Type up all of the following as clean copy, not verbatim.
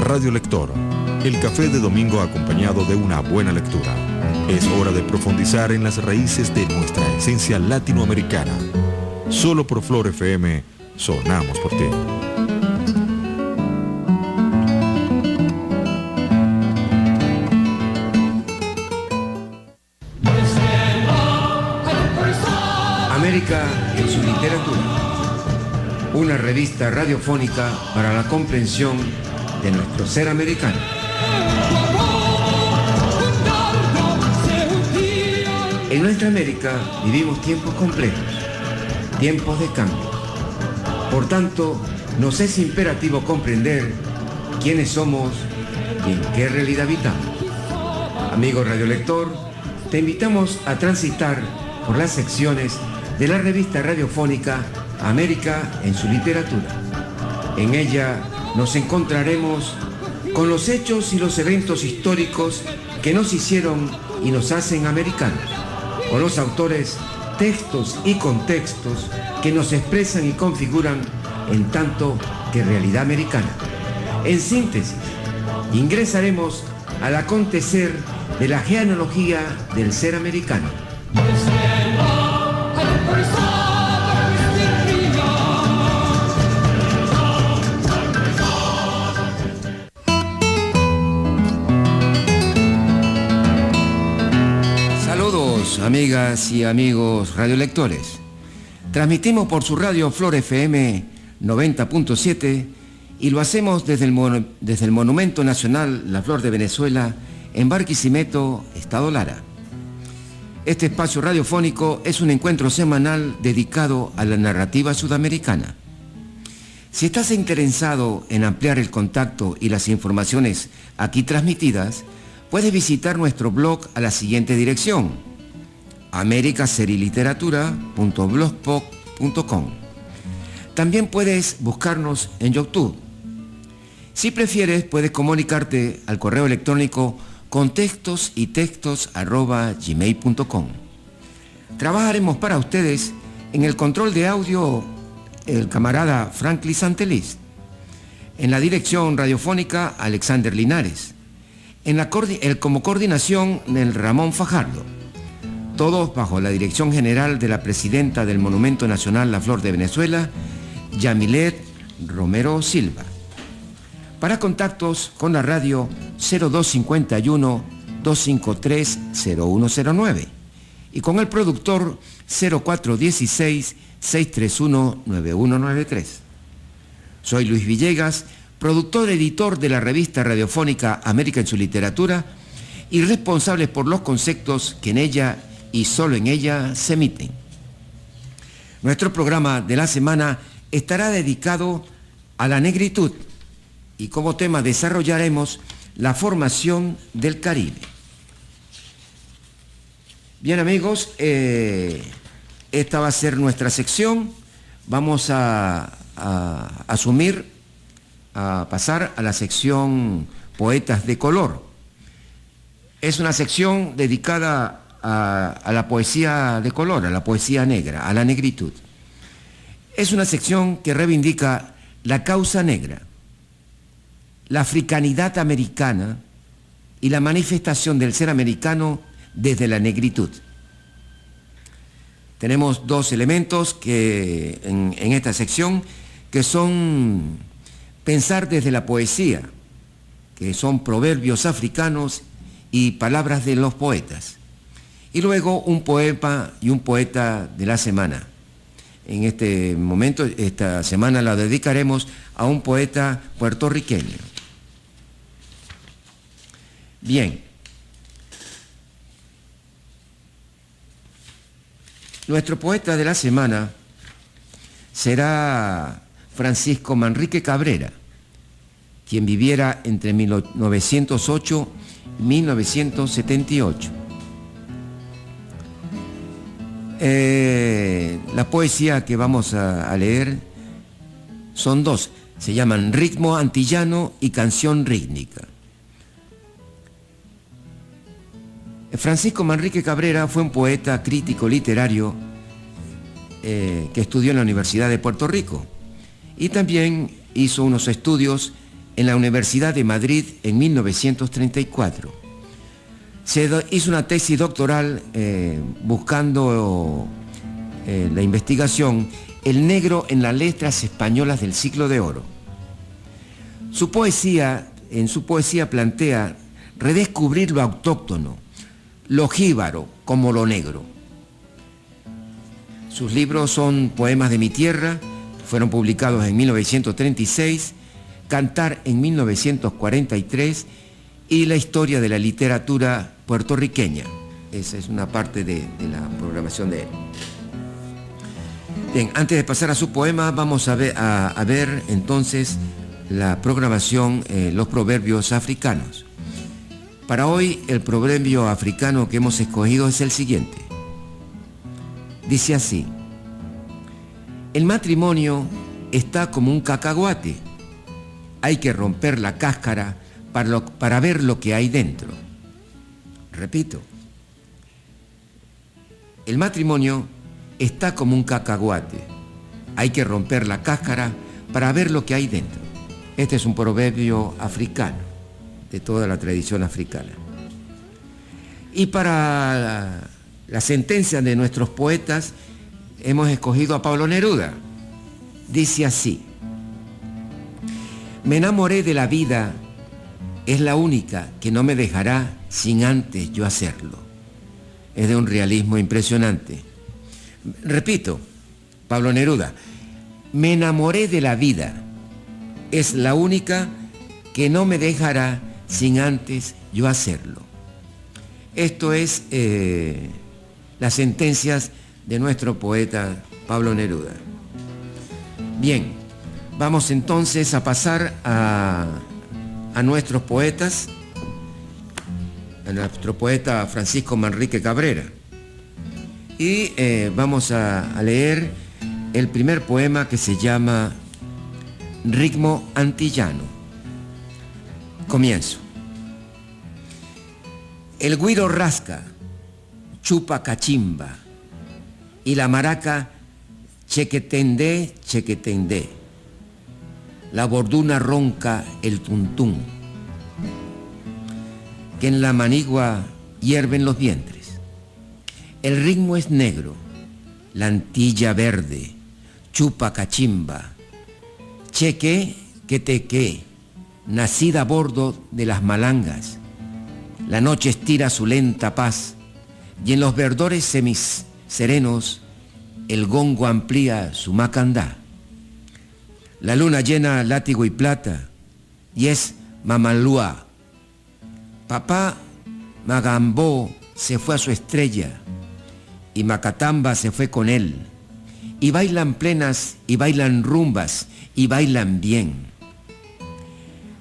Radio Lector, el café de domingo acompañado de una buena lectura. Es hora de profundizar en las raíces de nuestra esencia latinoamericana. Solo por Flor FM, sonamos por ti. América en su literatura. Una revista radiofónica para la comprensión de nuestro ser americano. En nuestra América vivimos tiempos complejos, tiempos de cambio. Por tanto, nos es imperativo comprender quiénes somos y en qué realidad habitamos. Amigo radiolector, te invitamos a transitar por las secciones de la revista radiofónica América en su literatura. En ella nos encontraremos con los hechos y los eventos históricos que nos hicieron y nos hacen americanos, con los autores, textos y contextos que nos expresan y configuran en tanto que realidad americana. En síntesis, ingresaremos al acontecer de la genealogía del ser americano. Saludos, amigas y amigos radiolectores. Transmitimos por su radio Flor FM 90.7 y lo hacemos desde el Monumento Nacional La Flor de Venezuela en Barquisimeto, Estado Lara. Este espacio radiofónico es un encuentro semanal dedicado a la narrativa sudamericana. Si estás interesado en ampliar el contacto y las informaciones aquí transmitidas, puedes visitar nuestro blog a la siguiente dirección: americaseriliteratura.blogspot.com. También puedes buscarnos en YouTube. Si prefieres, puedes comunicarte al correo electrónico contextosytextos@gmail.com. Trabajaremos para ustedes en el control de audio el camarada Franklin Santeliz, en la dirección radiofónica Alexander Linares, como coordinación del Ramón Fajardo, todos bajo la dirección general de la presidenta del Monumento Nacional La Flor de Venezuela, Yamilet Romero Silva. Para contactos con la radio 0251-253-0109 y con el productor 0416-631-9193. Soy Luis Villegas, productor editor de la revista radiofónica América en su literatura y responsable por los conceptos que en ella y solo en ella se emiten. Nuestro programa de la semana estará dedicado a la negritud y como tema desarrollaremos la formación del Caribe. Bien, amigos, esta va a ser nuestra sección. Vamos a pasar a la sección Poetas de Color. Es una sección dedicada a la poesía de color, a la poesía negra, a la negritud. Es una sección que reivindica la causa negra, la africanidad americana y la manifestación del ser americano desde la negritud. Tenemos dos elementos en esta sección que son pensar desde la poesía, que son proverbios africanos y palabras de los poetas. Y luego un poema y un poeta de la semana. En este momento, esta semana la dedicaremos a un poeta puertorriqueño. Bien. Nuestro poeta de la semana será Francisco Manrique Cabrera, quien viviera entre 1908 y 1978. La poesía que vamos a leer son dos, se llaman Ritmo Antillano y Canción Rítmica. Francisco Manrique Cabrera fue un poeta crítico literario que estudió en la Universidad de Puerto Rico y también hizo unos estudios en la Universidad de Madrid en 1934. Se hizo una tesis doctoral buscando la investigación El negro en las letras españolas del siglo de oro. En su poesía plantea redescubrir lo autóctono, lo jíbaro como lo negro. Sus libros son Poemas de mi tierra, fueron publicados en 1936, Cantar en 1943 y La historia de la literatura puertorriqueña. Esa es una parte de la programación de él. Bien, antes de pasar a su poema, vamos a ver entonces la programación, los proverbios africanos. Para hoy, el proverbio africano que hemos escogido es el siguiente. Dice así: el matrimonio está como un cacahuate. Hay que romper la cáscara para ver lo que hay dentro. Repito. El matrimonio está como un cacahuate. Hay que romper la cáscara para ver lo que hay dentro. Este es un proverbio africano, de toda la tradición africana. Y para la sentencia de nuestros poetas, hemos escogido a Pablo Neruda. Dice así: me enamoré de la vida, es la única que no me dejará sin antes yo hacerlo. Es de un realismo impresionante. Repito, Pablo Neruda: me enamoré de la vida, es la única que no me dejará sin antes yo hacerlo. Esto es las sentencias de nuestro poeta Pablo Neruda. Bien, vamos entonces a pasar a nuestros poetas, a nuestro poeta Francisco Manrique Cabrera. Y vamos a leer el primer poema, que se llama Ritmo Antillano. Comienzo. El güiro rasca, chupa cachimba, y la maraca chequetendé, chequetendé. La borduna ronca el tuntún, que en la manigua hierven los vientres. El ritmo es negro, la antilla verde, chupa cachimba, cheque que teque, nacida a bordo de las malangas. La noche estira su lenta paz, y en los verdores semiserenos el gongo amplía su macandá. La luna llena látigo y plata, y es Mamalúa. Papá Magambó se fue a su estrella, y Macatamba se fue con él, y bailan plenas, y bailan rumbas, y bailan bien.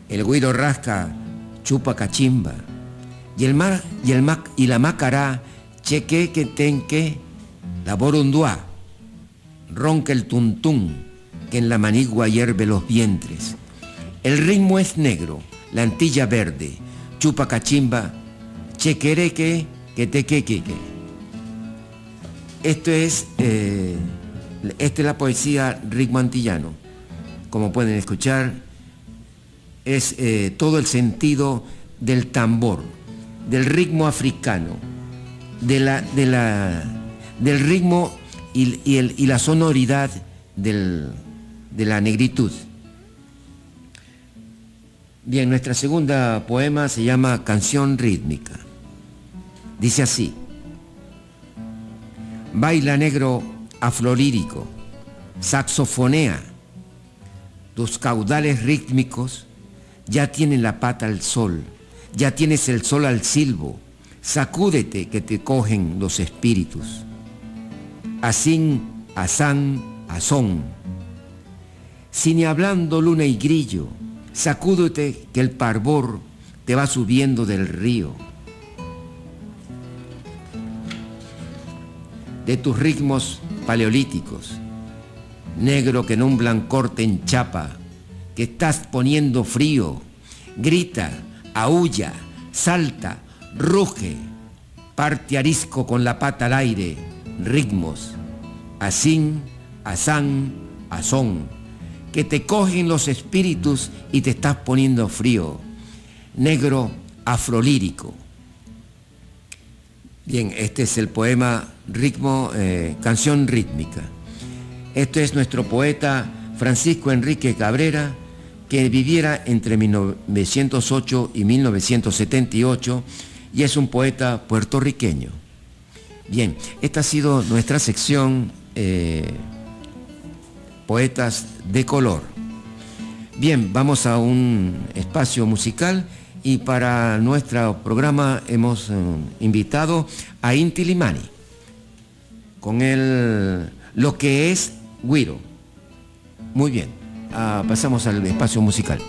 El güiro rasca, chupa cachimba, y la macará, cheque que tenque, la borundua, ronca el tuntún, que en la manigua hierve los vientres. El ritmo es negro, la antilla verde, chupa cachimba, chequereque, que tequequeque. Esta es la poesía ritmo antillano. Como pueden escuchar, es todo el sentido del tambor, del ritmo africano, del ritmo y la sonoridad de la negritud. Bien, nuestra segunda poema se llama Canción rítmica. Dice así: baila negro aflolírico, saxofonea, tus caudales rítmicos ya tienen la pata al sol, ya tienes el sol al silbo, sacúdete que te cogen los espíritus. Asín, asán, asón, sin hablando luna y grillo, sacúdete que el parbor te va subiendo del río. De tus ritmos paleolíticos, negro que en un blancorte enchapa, que estás poniendo frío, grita, aúlla, salta, ruge, parte arisco con la pata al aire, ritmos, asín, asán, asón, que te cogen los espíritus y te estás poniendo frío. Negro afrolírico. Bien, este es el poema canción rítmica. Este es nuestro poeta Francisco Enrique Cabrera, que viviera entre 1908 y 1978 y es un poeta puertorriqueño. Bien, esta ha sido nuestra sección Poetas de Color. Bien, vamos a un espacio musical y para nuestro programa hemos invitado a Inti Illimani con lo que es Güiro. Muy bien, pasamos al espacio musical.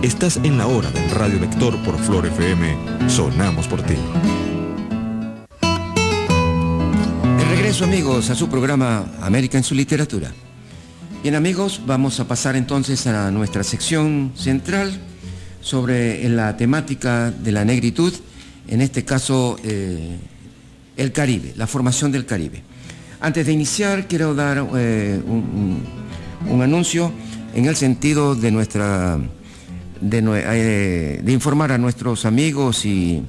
Estás en la hora del Radio Lector por Flor FM. Sonamos por ti. De regreso, amigos, a su programa América en su literatura. Bien, amigos, vamos a pasar entonces a nuestra sección central sobre la temática de la negritud, en este caso el Caribe, la formación del Caribe. Antes de iniciar, quiero dar un anuncio en el sentido de de informar a nuestros amigos y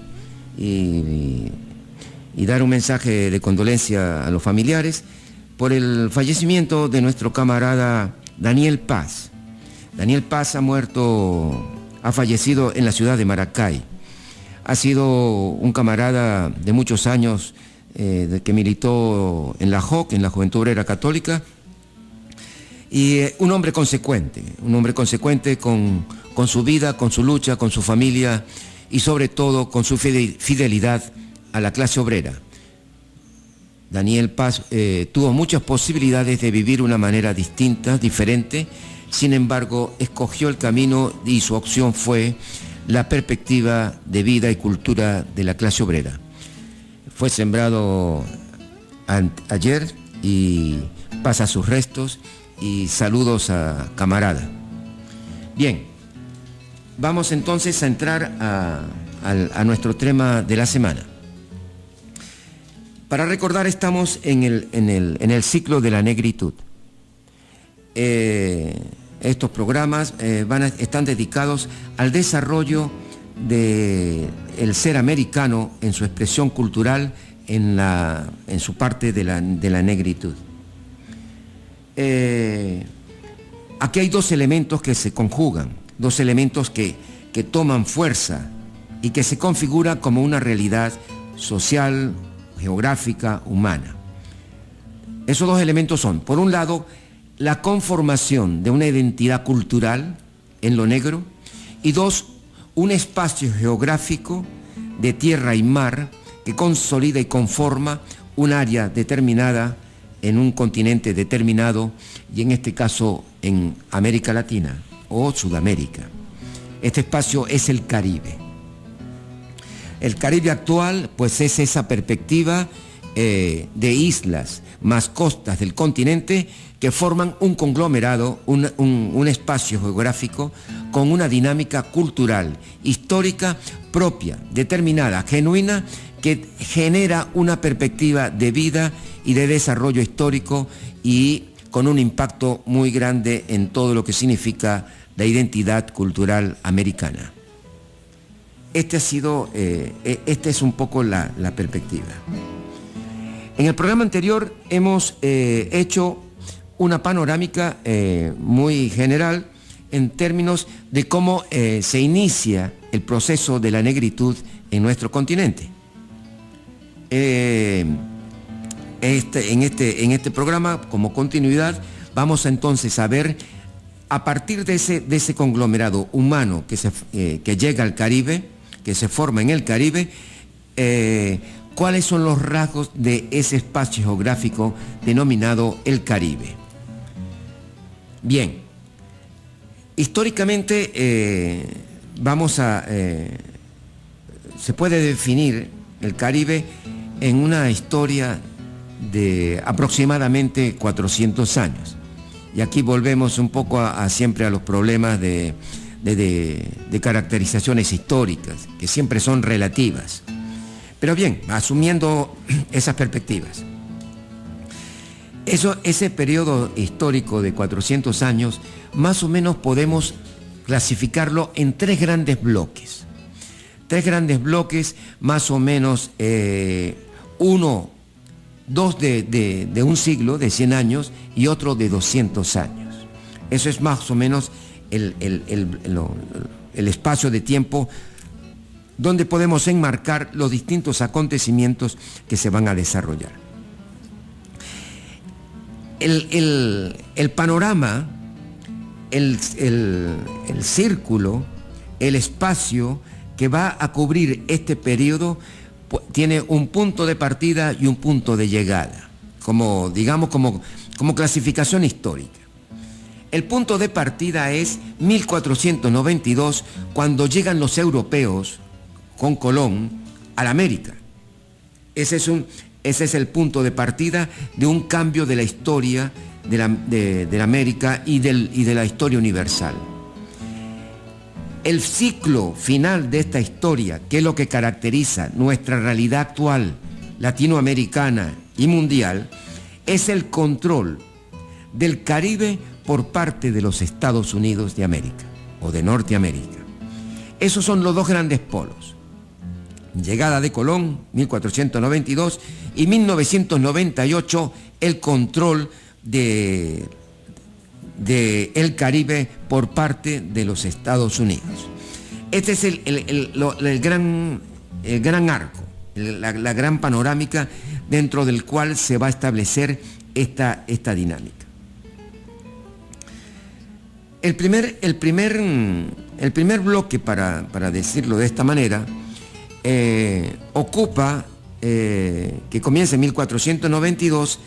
dar un mensaje de condolencia a los familiares por el fallecimiento de nuestro camarada Daniel Paz. Daniel Paz ha fallecido en la ciudad de Maracay. Ha sido un camarada de muchos años que militó en la JOC, en la Juventud Obrera Católica, y un hombre consecuente con su vida, con su lucha, con su familia y sobre todo con su fidelidad a la clase obrera. Daniel Paz tuvo muchas posibilidades de vivir una manera distinta, diferente. Sin embargo, escogió el camino y su opción fue la perspectiva de vida y cultura de la clase obrera. Fue sembrado ayer y pasa sus restos y saludos a camarada. Bien, vamos entonces a entrar a nuestro tema de la semana. Para recordar, estamos en el ciclo de la negritud. Estos programas están dedicados al desarrollo del ser americano en su expresión cultural, en su parte de la negritud. Aquí hay dos elementos que se conjugan, dos elementos que toman fuerza y que se configuran como una realidad social, geográfica, humana. Esos dos elementos son, por un lado, la conformación de una identidad cultural en lo negro, y dos, un espacio geográfico de tierra y mar que consolida y conforma un área determinada en un continente determinado, y en este caso en América Latina o Sudamérica. Este espacio es el Caribe. El Caribe actual, pues, es esa perspectiva de islas más costas del continente que forman un conglomerado, un espacio geográfico con una dinámica cultural, histórica, propia, determinada, genuina, que genera una perspectiva de vida y de desarrollo histórico y con un impacto muy grande en todo lo que significa la identidad cultural americana. Esta es un poco la perspectiva. En el programa anterior hemos hecho una panorámica muy general en términos de cómo se inicia el proceso de la negritud en nuestro continente. En este programa, como continuidad, vamos entonces a ver, a partir de ese conglomerado humano que llega al Caribe, que se forma en el Caribe, cuáles son los rasgos de ese espacio geográfico denominado el Caribe. Bien, históricamente se puede definir el Caribe en una historia de aproximadamente 400 años. Y aquí volvemos un poco siempre a los problemas de caracterizaciones históricas, que siempre son relativas. Pero bien, asumiendo esas perspectivas. Ese periodo histórico de 400 años, más o menos podemos clasificarlo en tres grandes bloques. Tres grandes bloques, más o menos dos de un siglo, de 100 años, y otro de 200 años. Eso es más o menos el espacio de tiempo donde podemos enmarcar los distintos acontecimientos que se van a desarrollar. El panorama, el círculo, el espacio que va a cubrir este periodo tiene un punto de partida y un punto de llegada, como clasificación histórica. El punto de partida es 1492, cuando llegan los europeos con Colón a la América. Ese es el punto de partida de un cambio de la historia de la América y de la historia universal. El ciclo final de esta historia, que es lo que caracteriza nuestra realidad actual, latinoamericana y mundial, es el control del Caribe por parte de los Estados Unidos de América o de Norteamérica. Esos son los dos grandes polos. Llegada de Colón, 1492, y 1998, el control del el Caribe por parte de los Estados Unidos. Este es el gran arco, la gran panorámica dentro del cual se va a establecer esta dinámica. El primer bloque, para decirlo de esta manera, ocupa que comienza en 1492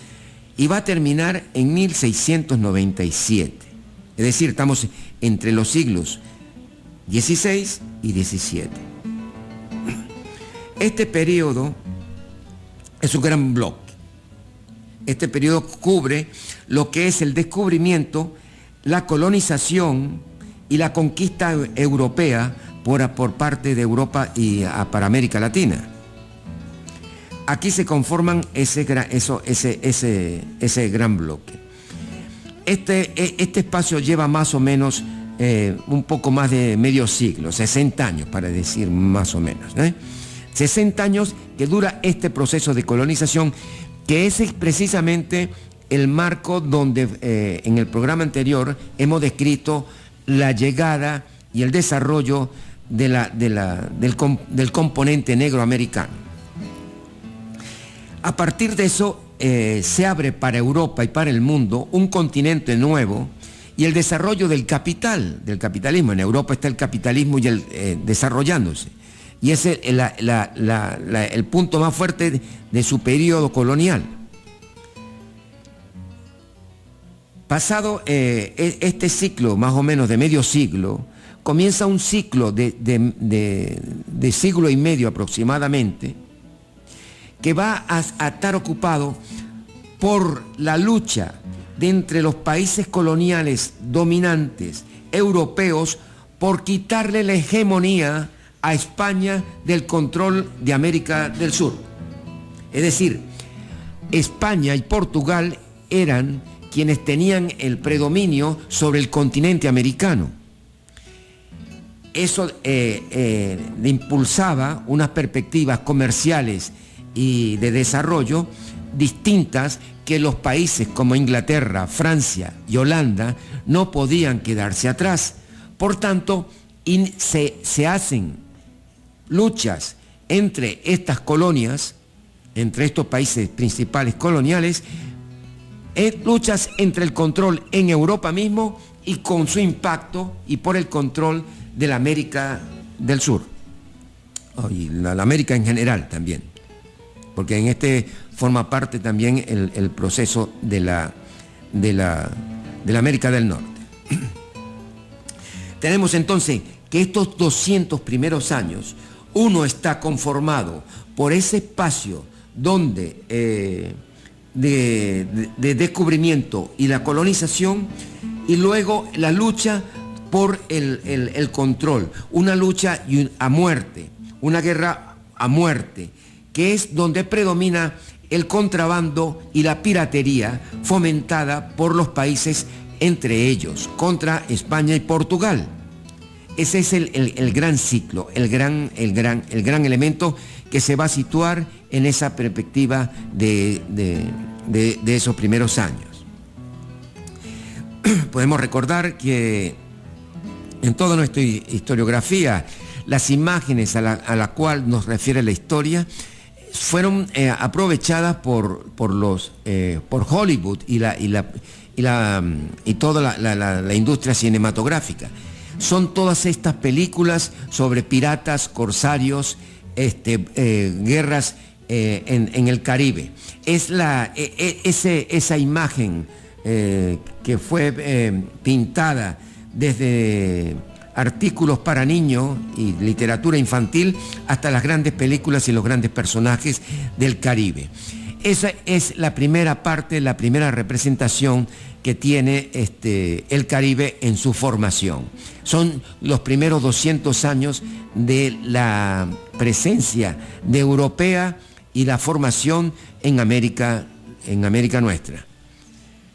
y va a terminar en 1697. Es decir, estamos entre los siglos XVI y XVII. Este periodo es un gran bloque. Este periodo cubre lo que es el descubrimiento, la colonización y la conquista europea por parte de Europa y para América Latina. Aquí se conforman ese gran bloque. Este espacio lleva más o menos un poco más de medio siglo, 60 años para decir más o menos, 60 años que dura este proceso de colonización, que es precisamente el marco donde en el programa anterior hemos descrito la llegada y el desarrollo del componente negro americano. A partir de eso se abre para Europa y para el mundo un continente nuevo y el desarrollo del capitalismo. En Europa está el capitalismo y desarrollándose. Y ese es el punto más fuerte de su periodo colonial. Pasado este ciclo, más o menos de medio siglo, comienza un ciclo de siglo y medio aproximadamente, que va a estar ocupado por la lucha entre los países coloniales dominantes europeos por quitarle la hegemonía a España del control de América del Sur. Es decir, España y Portugal eran quienes tenían el predominio sobre el continente americano. Eso impulsaba unas perspectivas comerciales y de desarrollo distintas que los países como Inglaterra, Francia y Holanda no podían quedarse atrás. Por tanto, se hacen luchas entre estas colonias, entre estos países principales coloniales, luchas entre el control en Europa mismo y con su impacto y por el control de la América del Sur, y la América en general también, porque en este forma parte también el proceso de la América del Norte. Tenemos entonces que estos 200 primeros años, uno está conformado por ese espacio donde de descubrimiento y la colonización, y luego la lucha por el control, una lucha a muerte, una guerra a muerte, que es donde predomina el contrabando y la piratería fomentada por los países, entre ellos, contra España y Portugal. Ese es el gran ciclo, el gran elemento que se va a situar en esa perspectiva de esos primeros años. Podemos recordar que en toda nuestra historiografía, las imágenes a la cual nos refiere la historia fueron aprovechadas por Hollywood y toda la industria cinematográfica. Son todas estas películas sobre piratas, corsarios, guerras en el Caribe. Es esa imagen que fue pintada desde artículos para niños y literatura infantil hasta las grandes películas y los grandes personajes del Caribe. Esa es la primera parte, la primera representación que tiene el Caribe en su formación. Son los primeros 200 años de la presencia de europea y la formación en América nuestra.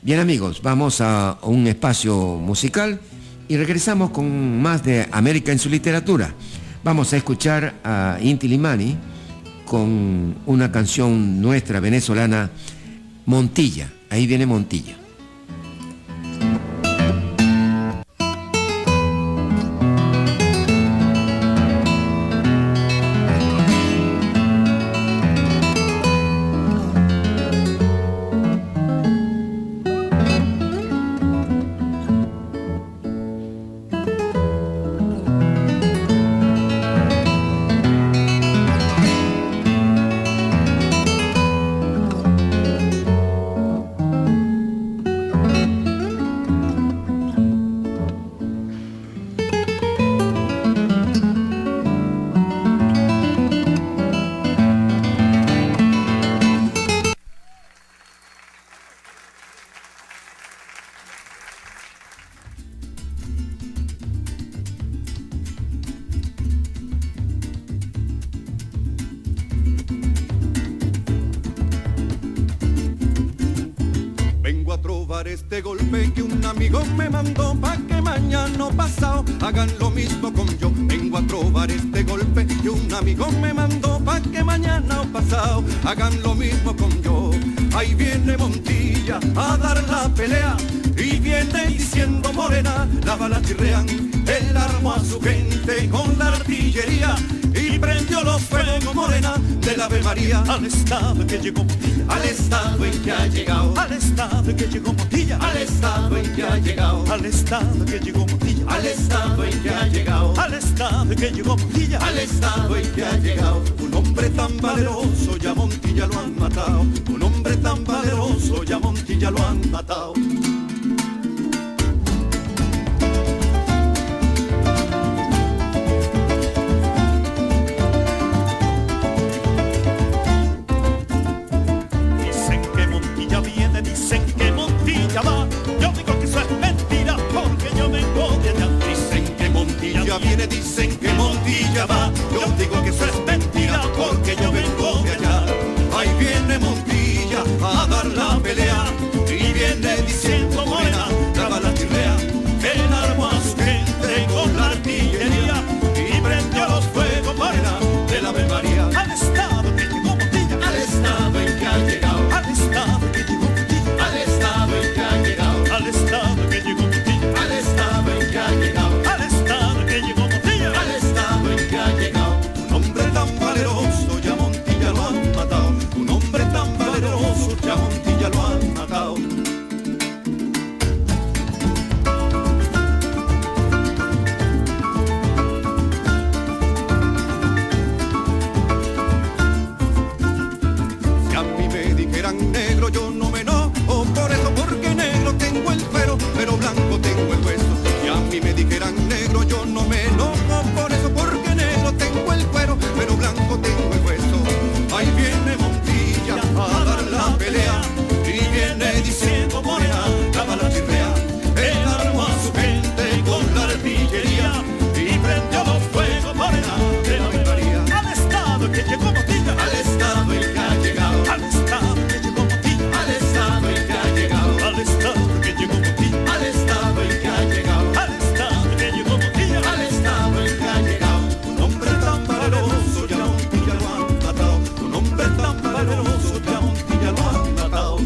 Bien, amigos, vamos a un espacio musical y regresamos con más de América en su literatura. Vamos a escuchar a Inti Illimani con una canción nuestra venezolana, Montilla. Ahí viene Montilla. probar este golpe que un amigo me mandó pa' que mañana pasado hagan lo mismo con yo. Vengo a probar este golpe que un amigo me mandó pa' que mañana pasado hagan lo mismo con yo. Ahí viene Montilla a dar la pelea y viene diciendo morena, la bala chirrean, él armó a su gente con la artillería y prendió los fuegos morena del Ave María. Al estado que llegó Montilla, al estado en que ha llegado, al estado que llegó Montilla, al estado en que ha llegado, al estado que llegó Montilla, al estado en que ha llegado, al estado que llegó Montilla, al estado en que ha llegado. Un hombre tan valeroso ya Montilla lo han matado, un hombre tan valeroso ya Montilla lo han matado. Dicen que Montilla va, yo digo que eso es mentira, porque yo vengo de allá. Dicen que Montilla viene, dicen que Montilla va, yo digo que eso es mentira, porque yo vengo de allá. Ahí viene Montilla a dar la pelea, y viene diciendo morena, la bala chirrea, él armó a su gente con la artillería, y prendió los fuegos morena del Ave María. Al estado que llegó Montilla, al estado en que ha llegado, al estado que llegó Montilla, al estado en que ha llegado, al estado que llegó Montilla, al estado en que ha llegado, al estado que llegó Montilla, al estado en que ha llegado. Un hombre tan valeroso ya Montilla lo han matado, un hombre tan valeroso ya Montilla lo han matado. Si a mí me dijeran negro yo no me enojo por eso, porque negro tengo el cuero, pero blanco tengo el hueso. Si a mí me dijeran negro yo no me enojo por eso, porque negro tengo el cuero, pero blanco tengo el hueso. Ahí viene Montilla a dar la pelea y viene diciendo morena, la bala chirrea, él armó a su gente con la artillería y prendió los fuegos morena de la Ave María. al estado que llegó Montilla, Al estado en que ha llegado, al estado que llegó Montilla, al estado en que ha llegado, al estado que llegó Montilla, al estado en que ha llegado, al estado que llegó Montilla, al estado en que ha llegado. Un hombre tan valeroso ya Montilla lo han matado, un hombre tan valeroso ya Montilla lo han matado.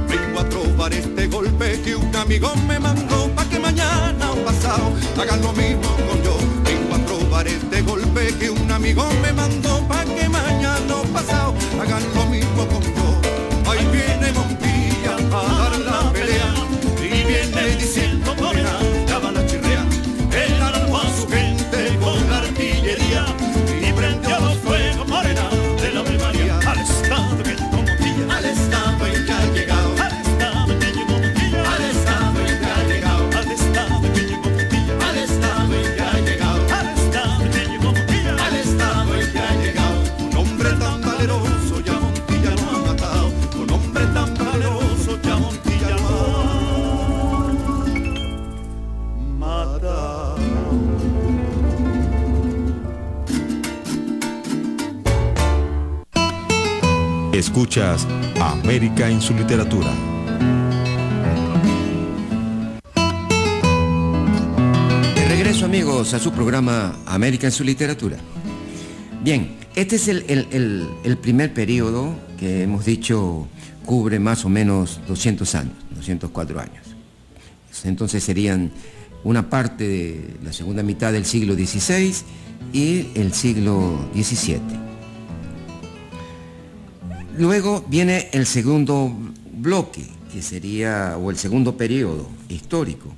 Vengo a probar este golpe que un amigo me mandó pa' que mañana o pasado hagan lo mismo con yo. Vengo a probar este golpe que un amigo me mandó pa' que mañana o pasado hagan lo mismo con yo. Ahí viene Montilla a dar la pelea y viene diciendo morena, la bala chirrea, él armó a su gente con la artillería y prendió los fuegos morena de la Ave María. al estado que llegó Montilla, Al estado en que ha llegado, al estado que llegó Montilla, al estado en que ha llegado, al estado que llegó Montilla, al estado en que ha llegado, al estado que llegó Montilla, al estado en que ha llegado. Un hombre tan valeroso ya Montilla lo ha matado, un hombre tan valeroso ya Montilla lo ha matado. Escuchas América en su literatura. De regreso, amigos, a su programa América en su literatura. Bien, este es el primer periodo que hemos dicho cubre más o menos 200 años, 204 años. Entonces serían una parte de la segunda mitad del siglo XVI y el siglo XVII. Luego viene el segundo bloque, que sería, o el segundo periodo histórico,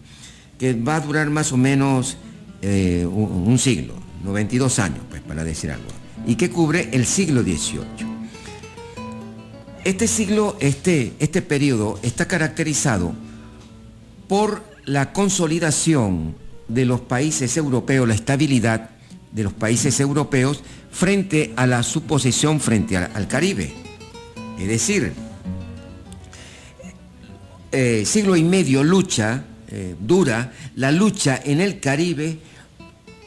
que va a durar más o menos un siglo, 92 años, pues, para decir algo, y que cubre el siglo XVIII. Este periodo está caracterizado por la consolidación de los países europeos, la estabilidad de los países europeos frente a la suposición frente al Caribe. Es decir, siglo y medio dura la lucha en el Caribe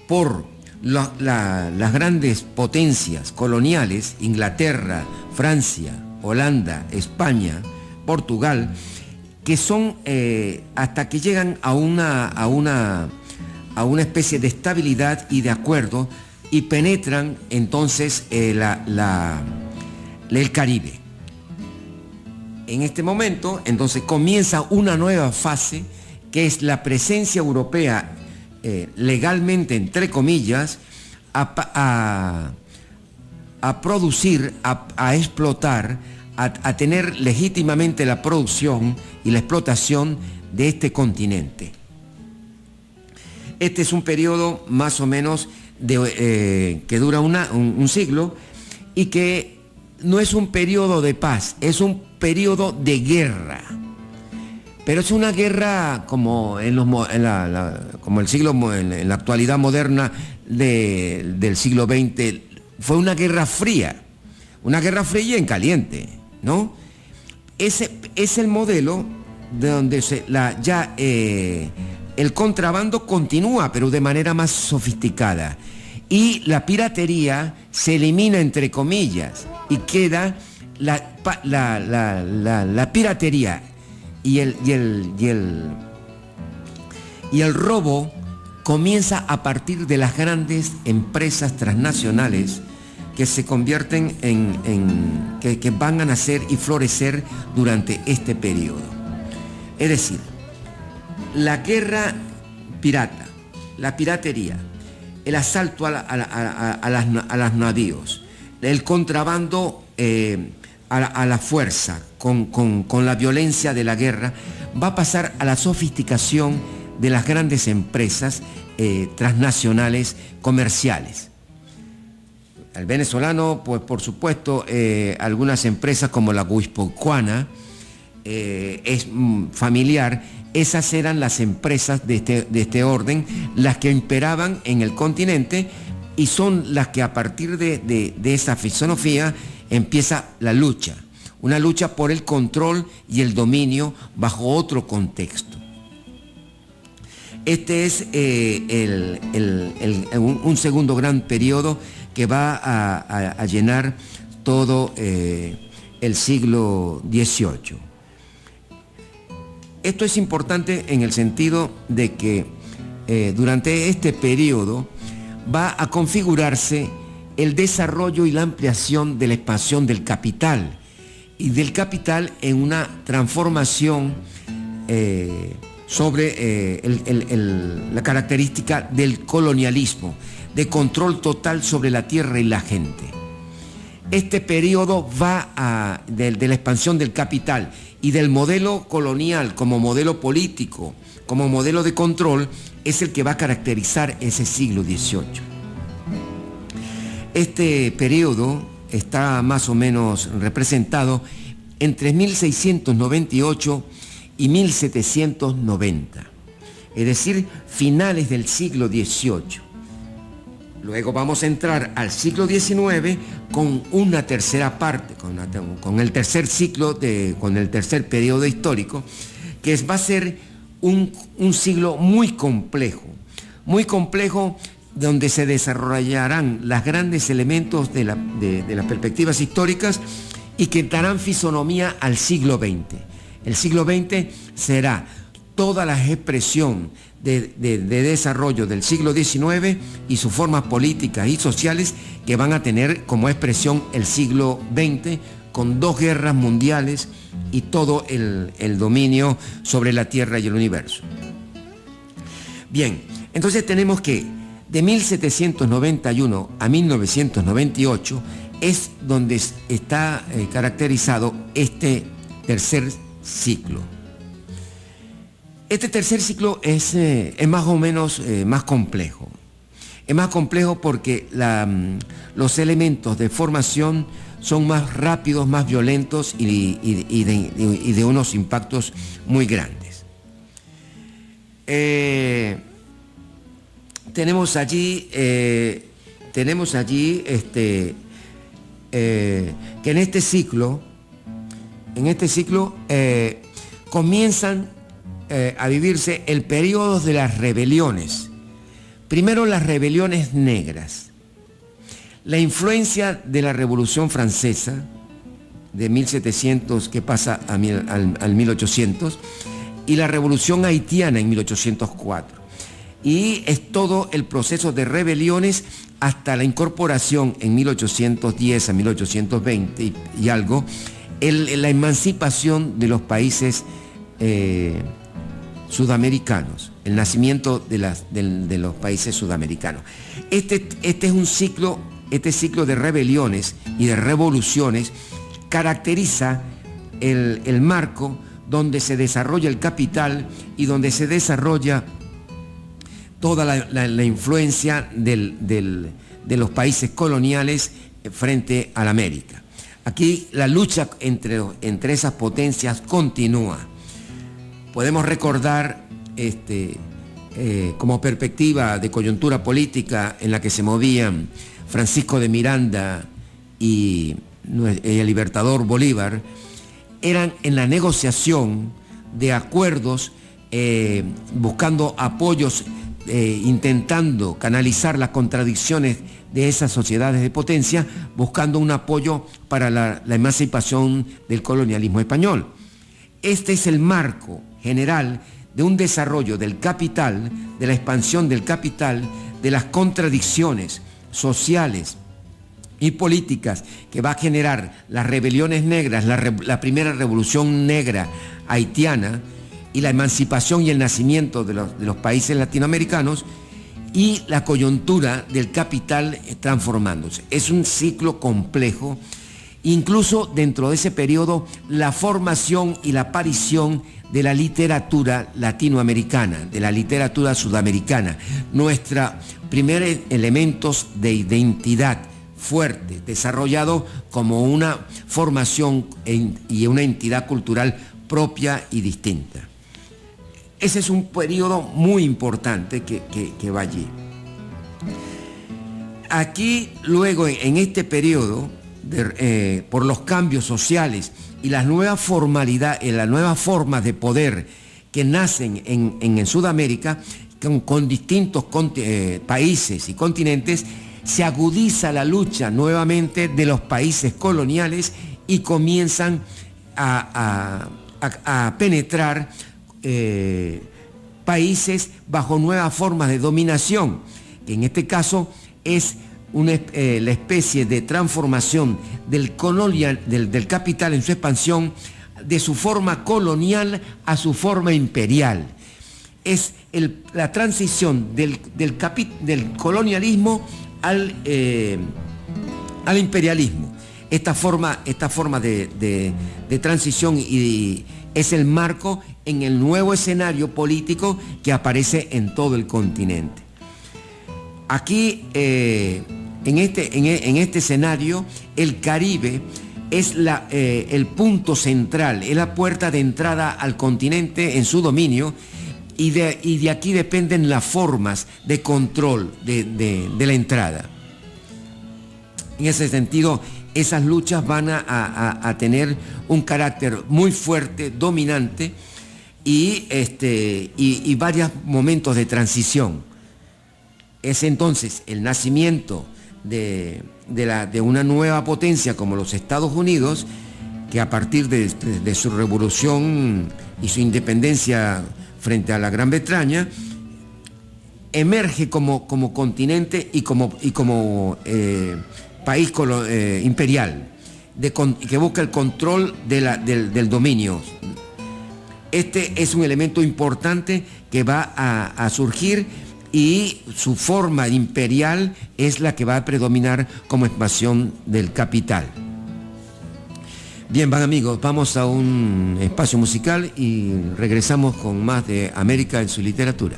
por las grandes potencias coloniales, Inglaterra, Francia, Holanda, España, Portugal, que son hasta que llegan a una especie de estabilidad y de acuerdo y penetran entonces el Caribe. En este momento, entonces, comienza una nueva fase que es la presencia europea legalmente, entre comillas, a producir, a explotar, a tener legítimamente la producción y la explotación de este continente. Este es un periodo más o menos que dura un siglo y que no es un periodo de paz, es un periodo de guerra. Pero es una guerra como en la actualidad moderna del siglo XX. Fue una guerra fría y en caliente, ¿no? Ese es el modelo de donde el contrabando continúa, pero de manera más sofisticada. Y la piratería se elimina, entre comillas, y queda la piratería y el robo comienza a partir de las grandes empresas transnacionales que se convierten que van a nacer y florecer durante este periodo. Es decir, la guerra pirata, la piratería, el asalto a los navíos, el contrabando a la fuerza, con la violencia de la guerra, va a pasar a la sofisticación de las grandes empresas transnacionales comerciales. Al venezolano, pues por supuesto, algunas empresas como la guipuzcoana es familiar. Esas eran las empresas de este orden, las que imperaban en el continente, y son las que a partir de esa filosofía empieza la lucha, una lucha por el control y el dominio bajo otro contexto. Este es un segundo gran periodo que va a llenar todo el siglo XVIII. Esto es importante en el sentido de que durante este periodo va a configurarse el desarrollo y la ampliación de la expansión del capital, y del capital en una transformación sobre la característica del colonialismo, de control total sobre la tierra y la gente. Este periodo va de la expansión del capital y del modelo colonial como modelo político, como modelo de control, es el que va a caracterizar ese siglo XVIII. Este periodo está más o menos representado entre 1698 y 1790, es decir, finales del siglo XVIII. Luego vamos a entrar al siglo XIX con una tercera parte, con el tercer ciclo, con el tercer periodo histórico, que va a ser un siglo muy complejo, donde se desarrollarán los grandes elementos de las perspectivas históricas y que darán fisonomía al siglo XX. El siglo XX será toda la expresión de desarrollo del siglo XIX y sus formas políticas y sociales que van a tener como expresión el siglo XX, con 2 guerras mundiales y todo el dominio sobre la Tierra y el universo. Bien, entonces tenemos que de 1791 a 1998 es donde está caracterizado este tercer ciclo. Este tercer ciclo es más o menos más complejo. Es más complejo porque los elementos de formación son más rápidos, más violentos y de unos impactos muy grandes. Tenemos allí que en este ciclo comienzan a vivirse el periodo de las rebeliones. Primero las rebeliones negras, la influencia de la Revolución Francesa de 1700 que pasa al 1800 y la Revolución Haitiana en 1804. Y es todo el proceso de rebeliones hasta la incorporación en 1810 a 1820 y algo, la emancipación de los países sudamericanos, el nacimiento de los países sudamericanos. Este es un ciclo, este ciclo de rebeliones y de revoluciones caracteriza el marco donde se desarrolla el capital y donde se desarrolla toda la influencia de los países coloniales frente a la América. Aquí la lucha entre esas potencias continúa. Podemos recordar como perspectiva de coyuntura política en la que se movían Francisco de Miranda y el libertador Bolívar, eran en la negociación de acuerdos, buscando apoyos, intentando canalizar las contradicciones de esas sociedades de potencia, buscando un apoyo para la emancipación del colonialismo español. Este es el marco general de un desarrollo del capital, de la expansión del capital, de las contradicciones sociales y políticas que va a generar las rebeliones negras, la primera revolución negra haitiana y la emancipación y el nacimiento de los países latinoamericanos y la coyuntura del capital transformándose. Es un ciclo complejo. Incluso dentro de ese periodo, la formación y la aparición de la literatura latinoamericana, de la literatura sudamericana, nuestros primeros elementos de identidad fuerte, desarrollado como una formación y una entidad cultural propia y distinta. Ese es un periodo muy importante que va allí. Aquí, luego, en este periodo, por los cambios sociales y las nuevas formalidades, las nuevas formas de poder que nacen en Sudamérica, con distintos países y continentes, se agudiza la lucha nuevamente de los países coloniales y comienzan a penetrar países bajo nuevas formas de dominación, que en este caso es la especie de transformación del capital en su expansión, de su forma colonial a su forma imperial. Es la transición del colonialismo al imperialismo. Esta forma de transición es el marco en el nuevo escenario político que aparece en todo el continente. Aquí, en este escenario, el Caribe es el punto central, es la puerta de entrada al continente en su dominio, y de aquí dependen las formas de control de la entrada. En ese sentido, esas luchas van a tener un carácter muy fuerte, dominante, y varios momentos de transición. Es entonces el nacimiento de una nueva potencia como los Estados Unidos, que a partir de su revolución y su independencia frente a la Gran Bretaña, emerge como continente y como país imperial, que busca el control del dominio. Este es un elemento importante que va a surgir, y su forma imperial es la que va a predominar como expansión del capital. Bien, van amigos, vamos a un espacio musical y regresamos con más de América en su literatura.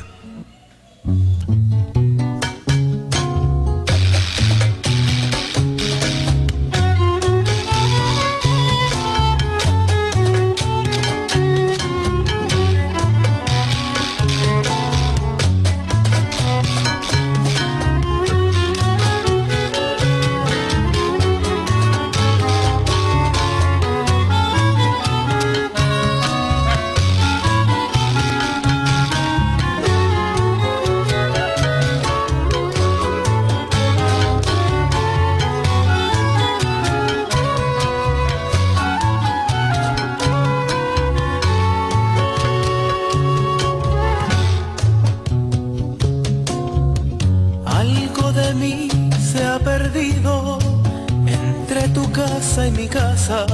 casa y mi casa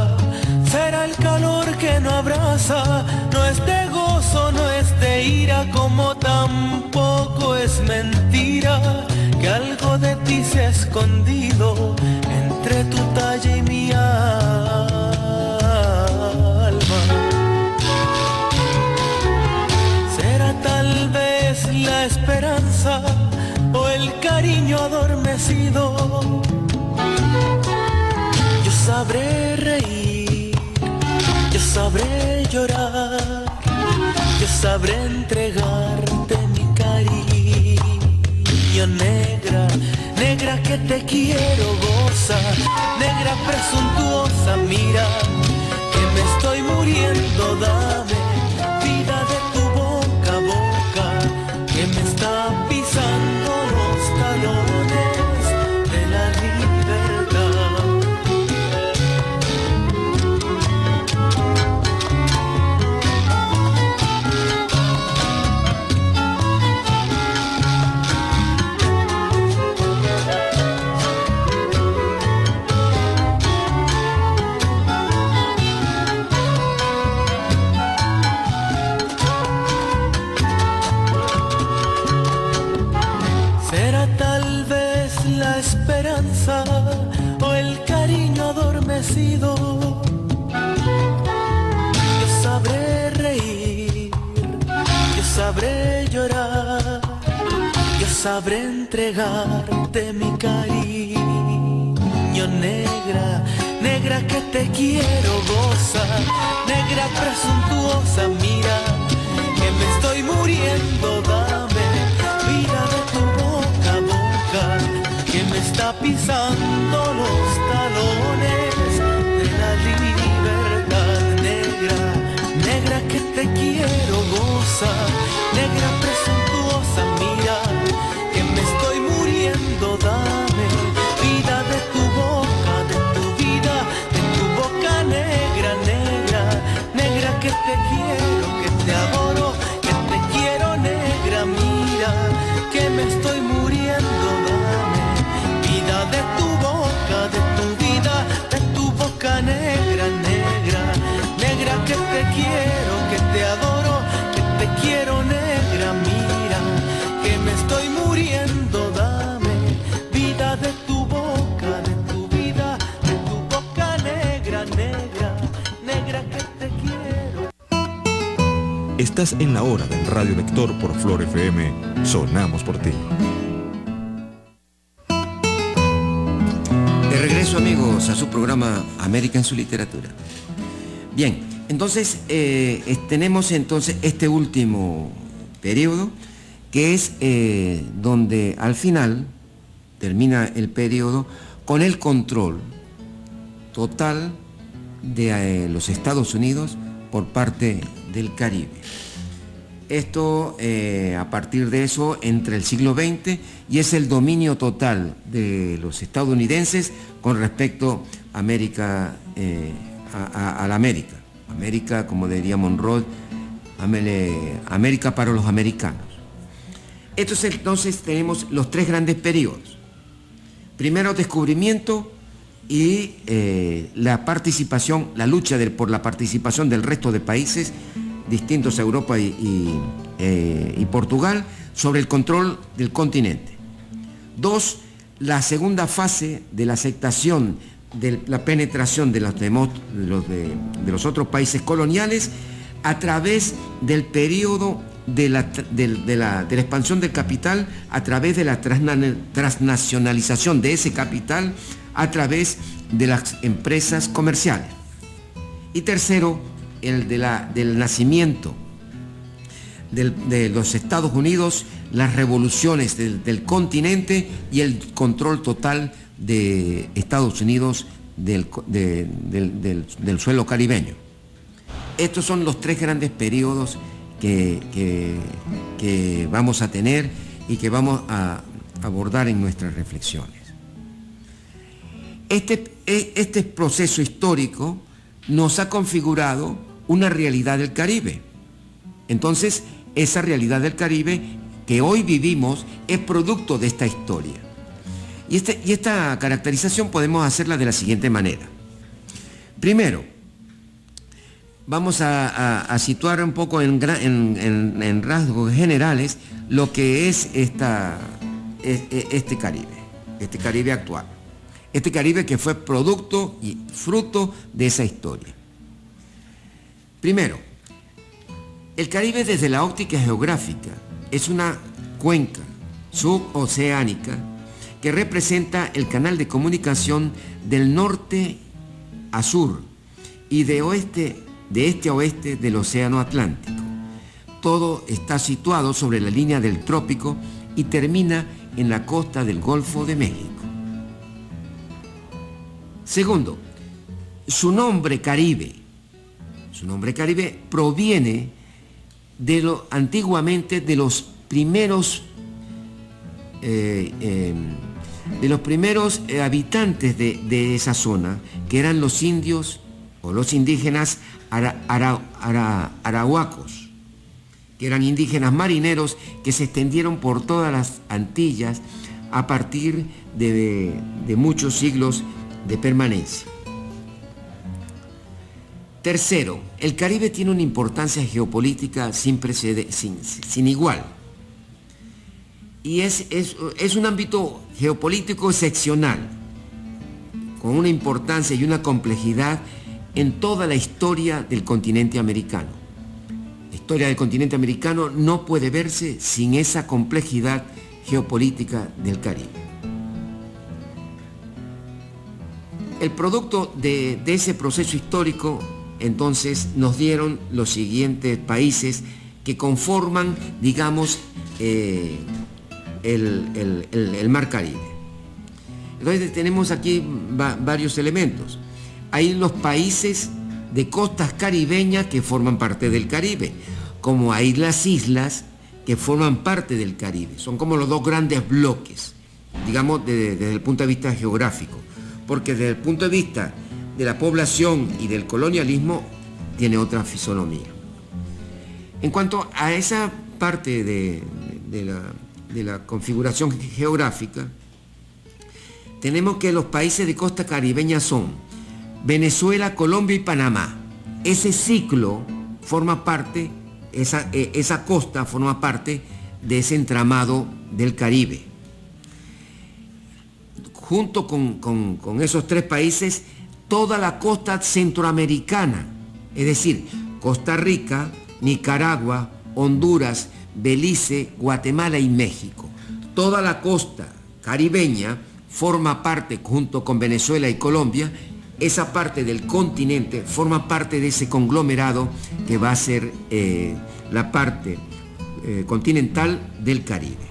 será el calor que no abraza, no es de gozo, no es de ira, como tampoco es mentira que algo de ti se ha escondido entre tu talla y mi alma. Será tal vez la esperanza o el cariño adormecido. Yo sabré reír, yo sabré llorar, yo sabré entregarte mi cariño. Negra, negra que te quiero, goza, negra presuntuosa, mira que me estoy muriendo, dame vida de tu boca, boca que me está pisando los talones de la libertad. O el cariño adormecido. Yo sabré reír, yo sabré llorar, yo sabré entregarte mi cariño. Negra, negra que te quiero, goza, negra presuntuosa, mira que me estoy muriendo, dame vida de tu boca, boca que me está pisando los talones de la libertad. Negra, negra que te quiero, goza, negra presuntuosa, mira que me estoy muriendo, dame vida de tu boca, de tu vida, de tu boca. Negra, negra, negra que te quiero, que te adoro, que te quiero. Negra, mira que me estoy muriendo, de tu boca, de tu vida, de tu boca. Negra, negra, negra que te quiero, que te adoro, que te quiero. Negra, mira que me estoy muriendo, dame vida de tu boca, de tu vida, de tu boca. Negra, negra, negra que te quiero. Estás en la hora del Radio Lector por Flor FM. Sonamos por ti. Regreso, amigos, a su programa América en su literatura. Bien, entonces tenemos entonces este último periodo, que es donde al final termina el periodo con el control total de los Estados Unidos por parte del Caribe. Esto, a partir de eso, entre el siglo XX, y es el dominio total de los estadounidenses con respecto a América, a la América. América, como diría Monroe, América para los americanos. Entonces tenemos los tres grandes periodos. Primero, descubrimiento y la participación, la lucha por la participación del resto de países distintos a Europa y Portugal sobre el control del continente. Dos, la segunda fase de la aceptación de la penetración de los otros países coloniales a través del periodo de la expansión del capital, a través de la transnacionalización de ese capital, a través de las empresas comerciales. Y tercero, el del nacimiento de los Estados Unidos, las revoluciones del continente y el control total de Estados Unidos del suelo caribeño. Estos son los tres grandes periodos que vamos a tener y que vamos a abordar en nuestras reflexiones. Este proceso histórico nos ha configurado una realidad del Caribe. Entonces, esa realidad del Caribe que hoy vivimos es producto de esta historia. Y esta caracterización podemos hacerla de la siguiente manera. Primero, vamos a situar un poco en rasgos generales lo que es este Caribe actual. Este Caribe que fue producto y fruto de esa historia. Primero, el Caribe desde la óptica geográfica es una cuenca suboceánica que representa el canal de comunicación del norte a sur y de este a oeste del Océano Atlántico. Todo está situado sobre la línea del trópico y termina en la costa del Golfo de México. Segundo, su nombre Caribe proviene antiguamente de los primeros habitantes de esa zona, que eran los indios o los indígenas arahuacos, que eran indígenas marineros que se extendieron por todas las Antillas a partir de muchos siglos de permanencia. Tercero, el Caribe tiene una importancia geopolítica sin igual. Y es un ámbito geopolítico excepcional, con una importancia y una complejidad en toda la historia del continente americano. La historia del continente americano no puede verse sin esa complejidad geopolítica del Caribe. El producto de ese proceso histórico, entonces, nos dieron los siguientes países que conforman, digamos, el Mar Caribe. Entonces tenemos aquí varios elementos. Hay los países de costas caribeñas que forman parte del Caribe, como hay las islas que forman parte del Caribe. Son como los dos grandes bloques, digamos, desde el punto de vista geográfico, porque desde el punto de vista de la población y del colonialismo tiene otra fisonomía. En cuanto a esa parte de la configuración geográfica, tenemos que los países de costa caribeña son Venezuela, Colombia y Panamá. Ese ciclo forma parte, esa costa forma parte de ese entramado del Caribe. Junto con esos tres países, toda la costa centroamericana, es decir, Costa Rica, Nicaragua, Honduras, Belice, Guatemala y México. Toda la costa caribeña forma parte, junto con Venezuela y Colombia, esa parte del continente forma parte de ese conglomerado que va a ser la parte continental del Caribe.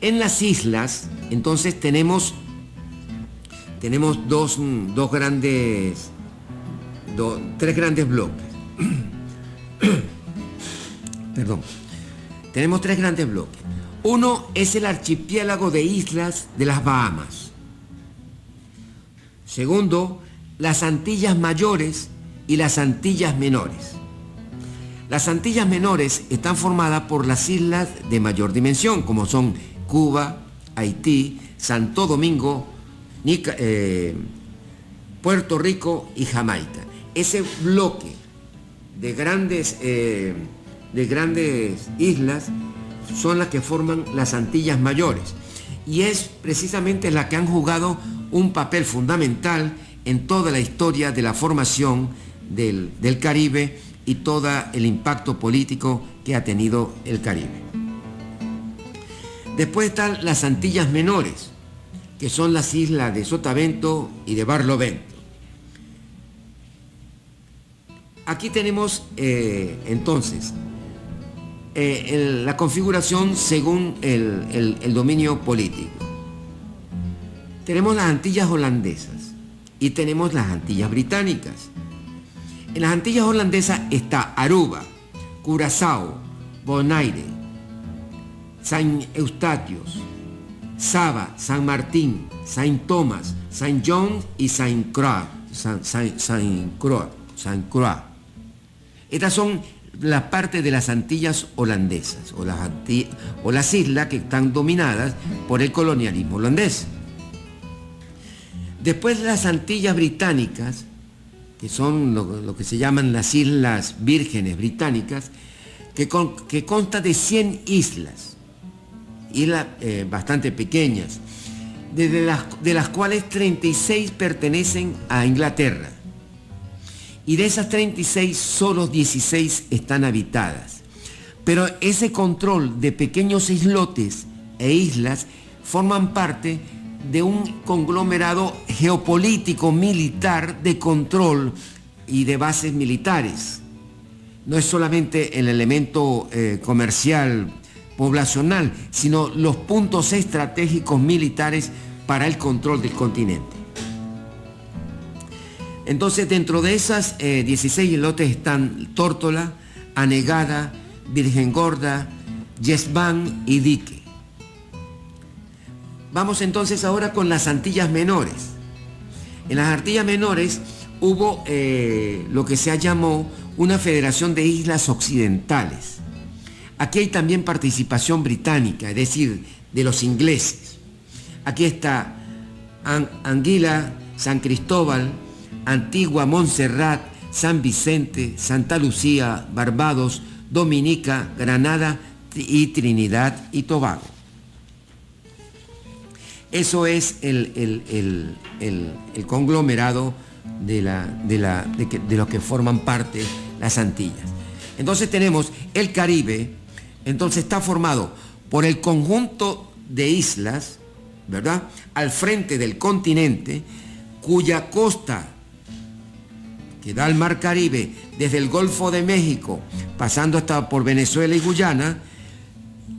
En las islas, entonces, tenemos tres grandes bloques. Perdón. Tenemos tres grandes bloques. Uno es el archipiélago de islas de las Bahamas. Segundo, las Antillas Mayores y las Antillas Menores. Las Antillas Menores están formadas por las islas de mayor dimensión, como son Cuba, Haití, Santo Domingo, Puerto Rico y Jamaica. Ese bloque de grandes islas son las que forman las Antillas Mayores, y es precisamente la que han jugado un papel fundamental en toda la historia de la formación del Caribe y todo el impacto político que ha tenido el Caribe. Después están las Antillas Menores, que son las islas de Sotavento y de Barlovento. Aquí tenemos entonces la configuración según el dominio político. Tenemos las Antillas holandesas y tenemos las Antillas británicas. En las Antillas holandesas está Aruba, Curazao, Bonaire, Saint Eustatius, Saba, San Martín, Saint Thomas, Saint John y Saint Croix. Estas son las partes de las Antillas holandesas o las islas que están dominadas por el colonialismo holandés. Después las Antillas británicas, que son lo que se llaman las Islas Vírgenes Británicas, que consta de 100 islas bastante pequeñas, de las cuales 36 pertenecen a Inglaterra. Y de esas 36, solo 16 están habitadas. Pero ese control de pequeños islotes e islas forman parte de un conglomerado geopolítico militar de control y de bases militares. No es solamente el elemento comercial, poblacional, sino los puntos estratégicos militares para el control del continente. Entonces, dentro de esas 16 islotes están Tórtola, Anegada, Virgen Gorda, Yesván y Dique. Vamos entonces ahora con las Antillas Menores. En las Antillas Menores hubo lo que se llamó una Federación de Islas Occidentales. Aquí hay también participación británica, es decir, de los ingleses. Aquí está Anguila, San Cristóbal, Antigua, Montserrat, San Vicente, Santa Lucía, Barbados, Dominica, Granada y Trinidad y Tobago. Eso es el conglomerado de los que forman parte las Antillas. Entonces tenemos el Caribe, entonces está formado por el conjunto de islas, ¿verdad?, al frente del continente, cuya costa que da al Mar Caribe desde el Golfo de México, pasando hasta por Venezuela y Guyana,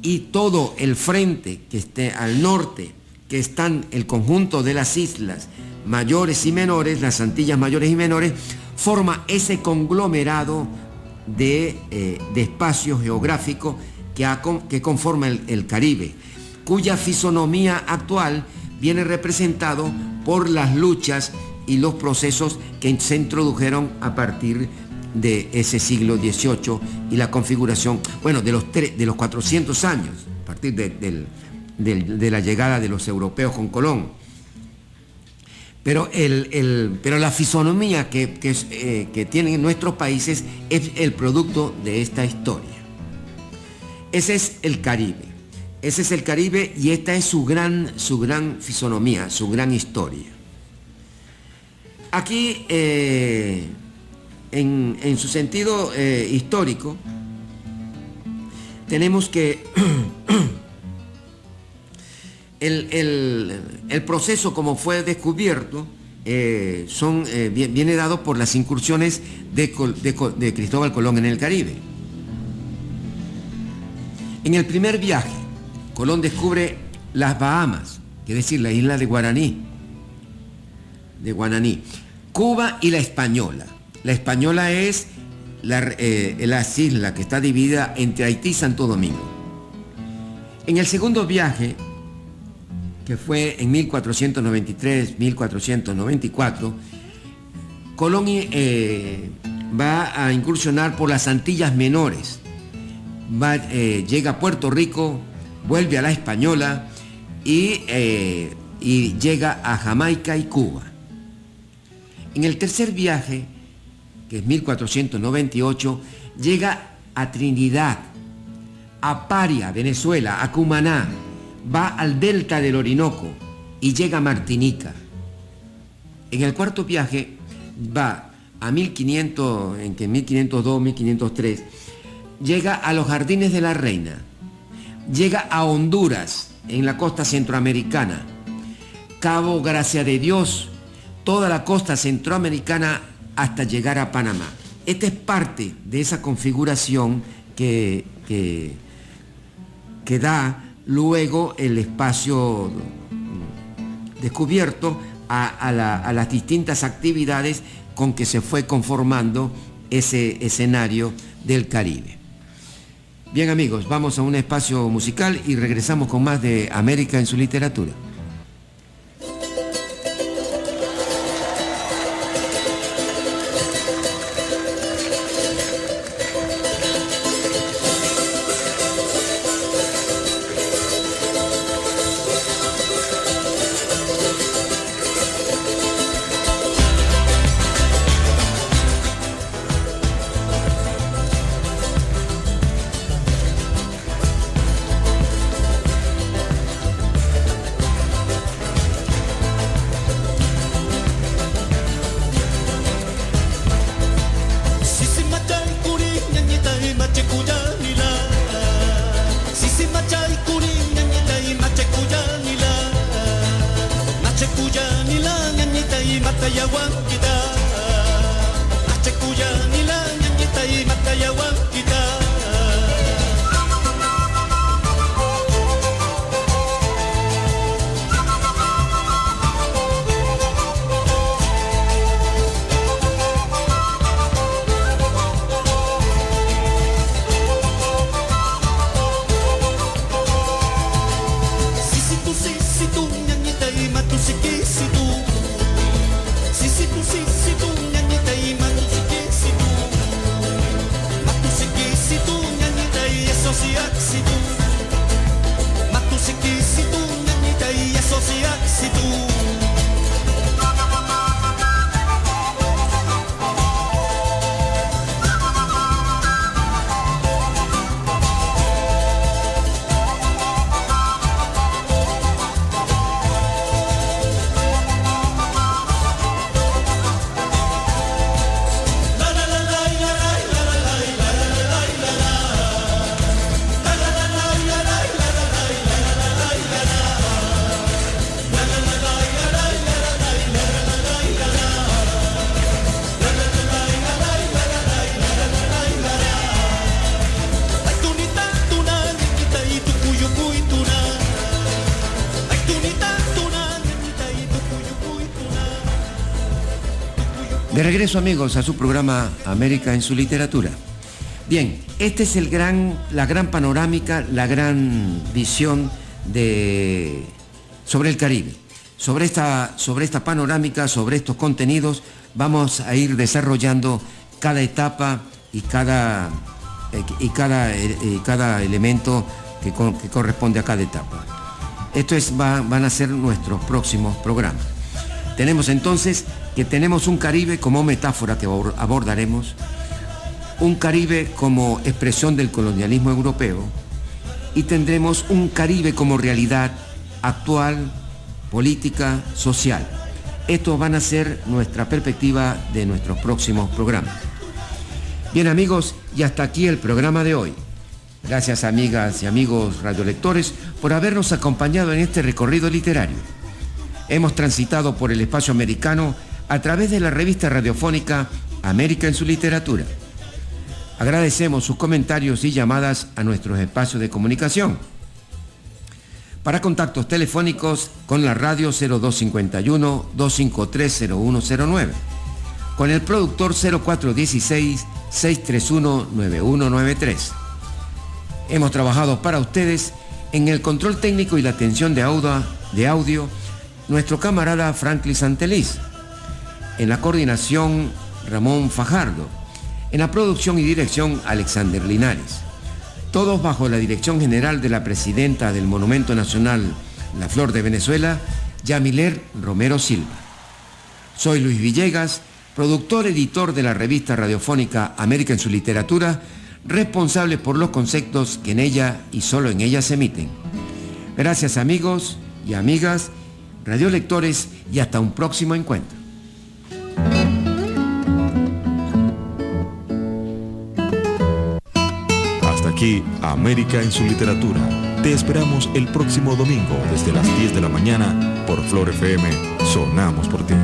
y todo el frente que esté al norte, que están el conjunto de las islas mayores y menores, las Antillas mayores y menores, forma ese conglomerado de espacio geográfico que conforma el Caribe, cuya fisonomía actual viene representado por las luchas y los procesos que se introdujeron a partir de ese siglo XVIII y la configuración, bueno, de los 400 años, a partir de la llegada de los europeos con Colón. Pero la fisonomía que tienen nuestros países es el producto de esta historia. Ese es el Caribe. Ese es el Caribe y esta es su gran fisonomía, su gran historia. Aquí, en su sentido histórico, tenemos que el proceso como fue descubierto viene dado por las incursiones de Cristóbal Colón en el Caribe. En el primer viaje, Colón descubre las Bahamas, es decir, la isla de Guaraní, Cuba y la Española. La Española es las islas que está dividida entre Haití y Santo Domingo. En el segundo viaje, que fue en 1493-1494, Colón va a incursionar por las Antillas Menores. Llega a Puerto Rico, vuelve a la Española y llega a Jamaica y Cuba. En el tercer viaje, que es 1498, llega a Trinidad, a Paria, Venezuela, a Cumaná, va al delta del Orinoco y llega a Martinica. En el cuarto viaje va a 1500, entre 1502 y 1503, llega a los Jardines de la Reina, llega a Honduras, en la costa centroamericana, Cabo Gracia de Dios, toda la costa centroamericana hasta llegar a Panamá. Esta es parte de esa configuración que da luego el espacio descubierto a las distintas actividades con que se fue conformando ese escenario del Caribe. Bien amigos, vamos a un espacio musical y regresamos con más de América en su literatura. De regreso amigos a su programa América en su literatura. Bien, esta es la gran panorámica, la gran visión sobre el Caribe. Sobre esta panorámica, sobre estos contenidos, vamos a ir desarrollando cada etapa y cada elemento que corresponde a cada etapa. Van a ser nuestros próximos programas. Tenemos entonces que tenemos un Caribe como metáfora que abordaremos, un Caribe como expresión del colonialismo europeo y tendremos un Caribe como realidad actual, política, social. Estos van a ser nuestra perspectiva de nuestros próximos programas. Bien amigos, y hasta aquí el programa de hoy. Gracias amigas y amigos radiolectores por habernos acompañado en este recorrido literario. Hemos transitado por el espacio americano a través de la revista radiofónica América en su literatura. Agradecemos sus comentarios y llamadas a nuestros espacios de comunicación. Para contactos telefónicos con la radio 0251-253-0109, con el productor 0416-631-9193. Hemos trabajado para ustedes en el control técnico y la atención de audio nuestro camarada Franklin Santeliz, en la coordinación Ramón Fajardo, en la producción y dirección Alexander Linares, todos bajo la dirección general de la presidenta del Monumento Nacional La Flor de Venezuela, Yamiler Romero Silva. Soy Luis Villegas, productor editor de la revista radiofónica América en su literatura, responsable por los conceptos que en ella y solo en ella se emiten. Gracias amigos y amigas, radiolectores, y hasta un próximo encuentro. aquí América en su literatura. Te esperamos el próximo domingo desde las 10 de la mañana por Flor FM. Sonamos por ti.